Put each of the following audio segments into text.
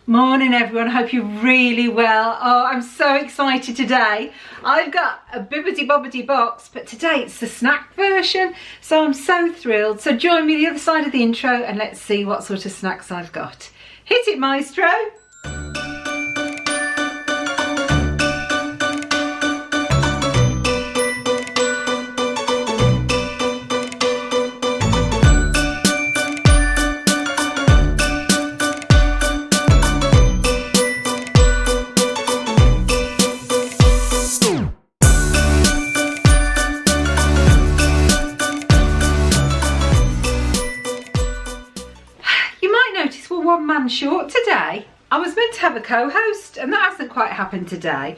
Morning everyone, hope you're really well. Oh, I'm so excited today. I've got a Bibbidi Bobbidi box, but today it's the snack version, so I'm so thrilled. So join me the other side of the intro and let's see what sort of snacks I've got. Hit it, maestro. One man short today. I was meant to have a co-host and that hasn't quite happened today.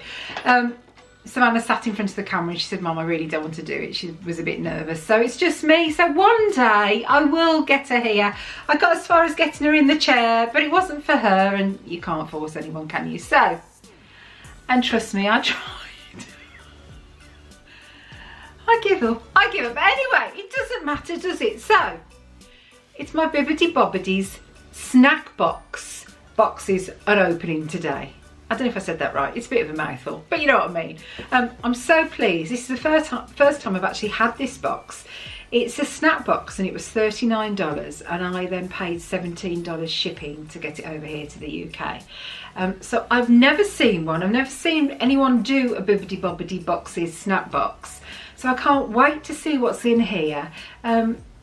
Savannah sat in front of the camera and she said, Mum, I really don't want to do it. She was a bit nervous, so it's just me. So one day I will get her here. I got as far as getting her in the chair, but it wasn't for her, and you can't force anyone, can you? So, and trust me, I tried. I give up. Anyway, it doesn't matter, does it? So it's my Bibbidi Bobbidi's snack box. Boxes are opening today. I don't know if I said that right. It's a bit of a mouthful, but you know what I mean. I'm so pleased. This is the first time I've actually had this box. It's a snack box and it was $39 and I then paid $17 shipping to get it over here to the UK. So I've never seen one. I've never seen anyone do a Bibbidi Bobbidi boxes snack box. So I can't wait to see what's in here.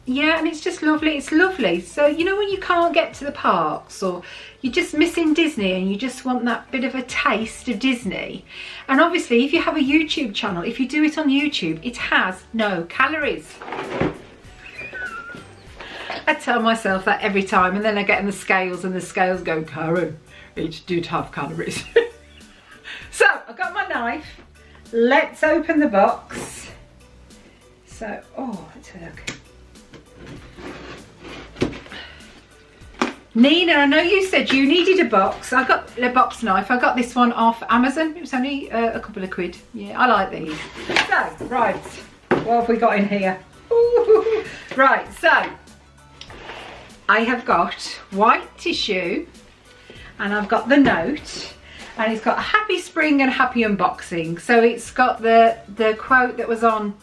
Yeah, and it's just lovely. It's lovely. So, you know when you can't get to the parks or you're just missing Disney and you just want that bit of a taste of Disney. And obviously, if you have a YouTube channel, if you do it on YouTube, it has no calories. I tell myself that every time, and then I get on the scales and the scales go, Karen, it did have calories. So, I've got my knife. Let's open the box. So, oh, let's have a look. Nina, I know you said you needed a box. I got a box knife. I got this one off Amazon. It was only a couple of quid. Yeah, I like these. So, right, what have we got in here? Ooh. Right, so I have got white tissue and I've got the note and it's got happy spring and happy unboxing. So it's got the quote that was on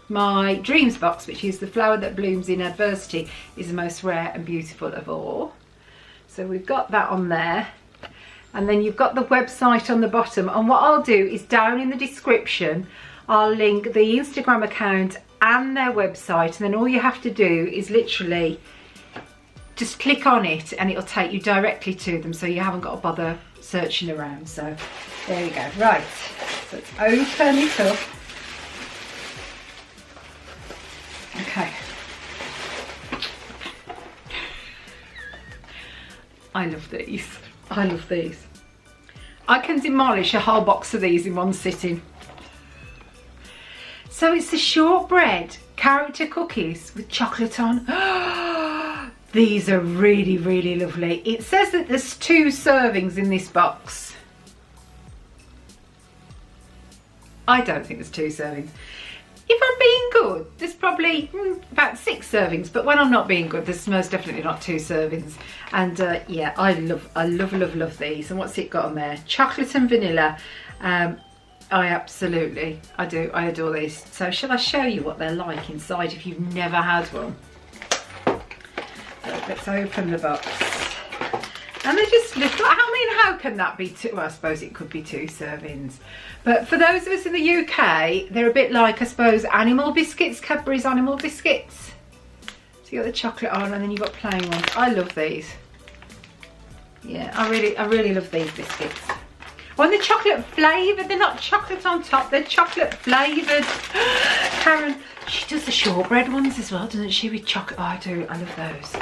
my dreams box, which is the flower that blooms in adversity is the most rare and beautiful of all. So we've got that on there, and then you've got the website on the bottom, and what I'll do is down in the description I'll link the Instagram account and their website, and then all you have to do is literally just click on it and it'll take you directly to them, so you haven't got to bother searching around. So there you go. Right, so let's open it up. Okay. I love these. I love these. I can demolish a whole box of these in one sitting. So it's the shortbread character cookies with chocolate on. These are really, really lovely. It says that there's 2 servings in this box. I don't think there's 2 servings. If I'm being good, there's probably about 6 servings, but when I'm not being good, there's most definitely not 2 servings. And yeah, I love these. And what's it got on there? Chocolate and vanilla. I adore these. So shall I show you what they're like inside if you've never had one? So let's open the box. And they just look like, how can that be 2? Well, I suppose it could be 2 servings. But for those of us in the UK, they're a bit like, I suppose, animal biscuits, Cadbury's animal biscuits. So you got the chocolate on and then you've got plain ones. I love these. Yeah, I really love these biscuits. Oh, and they're chocolate flavoured. They're not chocolate on top, they're chocolate flavoured. Karen, she does the shortbread ones as well, doesn't she, with chocolate? Oh, I do. I love those.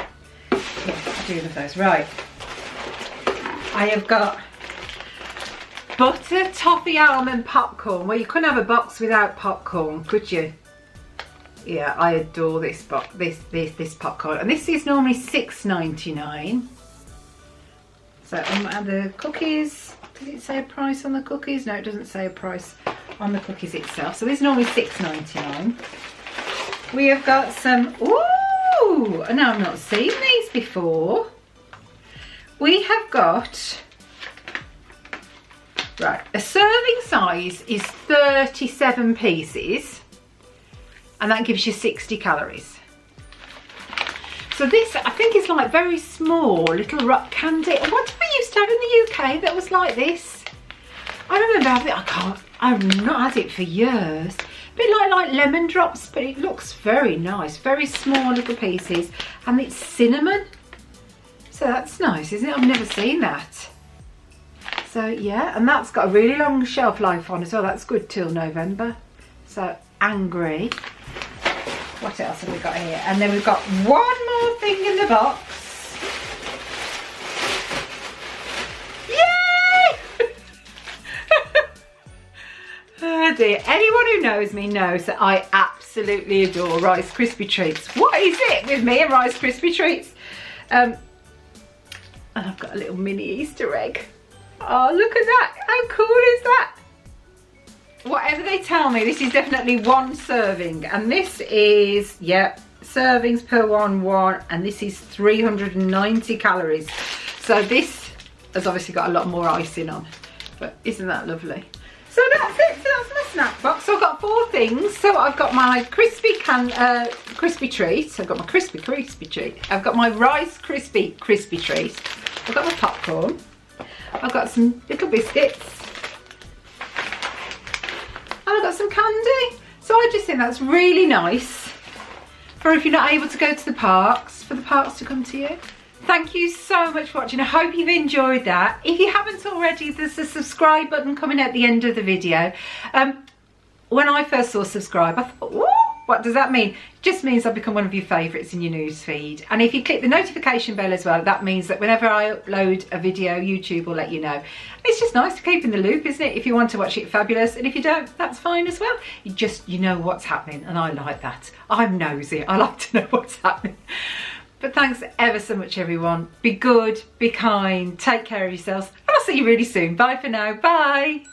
Yeah, I do love those. Right. I have got butter toffee almond popcorn. Well, you couldn't have a box without popcorn, could you? Yeah, I adore this this popcorn, and this is normally $6.99. So the cookies, does it say a price on the cookies? No, it doesn't say a price on the cookies itself. So this is normally $6.99. We have got some, ooh, now I've not seen these before. we have got, right, a serving size is 37 pieces, and that gives you 60 calories. So this, I think, is like very small little rock candy. What did we used to have in the UK that was like this? I remember having it, I've not had it for years. A bit like lemon drops, but it looks very nice. Very small little pieces, and it's cinnamon. So that's nice, isn't it? I've never seen that. So yeah, and that's got a really long shelf life on as well. That's good till November. So angry. What else have we got here? And then we've got one more thing in the box. Yay! Oh dear. Anyone who knows me knows that I absolutely adore Rice Krispie treats. What is it with me and Rice Krispie treats? And I've got a little mini Easter egg. Oh, look at that. How cool is that? Whatever they tell me, this is definitely one serving, and this is, yep, servings per one, and this is 390 calories. So this has obviously got a lot more icing on, but isn't that lovely? So that's it. So that's my snack box. So I've got 4 things. So I've got my crispy treat. I've got my crispy treat. I've got my Rice crispy treat. I've got my popcorn. I've got some little biscuits. And I've got some candy. So I just think that's really nice for if you're not able to go to the parks, for the parks to come to you. Thank you so much for watching. I hope you've enjoyed that. If you haven't already, there's a subscribe button coming at the end of the video. When I first saw subscribe, I thought, what does that mean? It just means I've become one of your favourites in your news feed. And if you click the notification bell as well, that means that whenever I upload a video, YouTube will let you know. It's just nice to keep in the loop, isn't it? If you want to watch it, fabulous. And if you don't, that's fine as well. You know what's happening, and I like that. I'm nosy. I like to know what's happening. But thanks ever so much, everyone. Be good, be kind, take care of yourselves, and I'll see you really soon. Bye for now. Bye.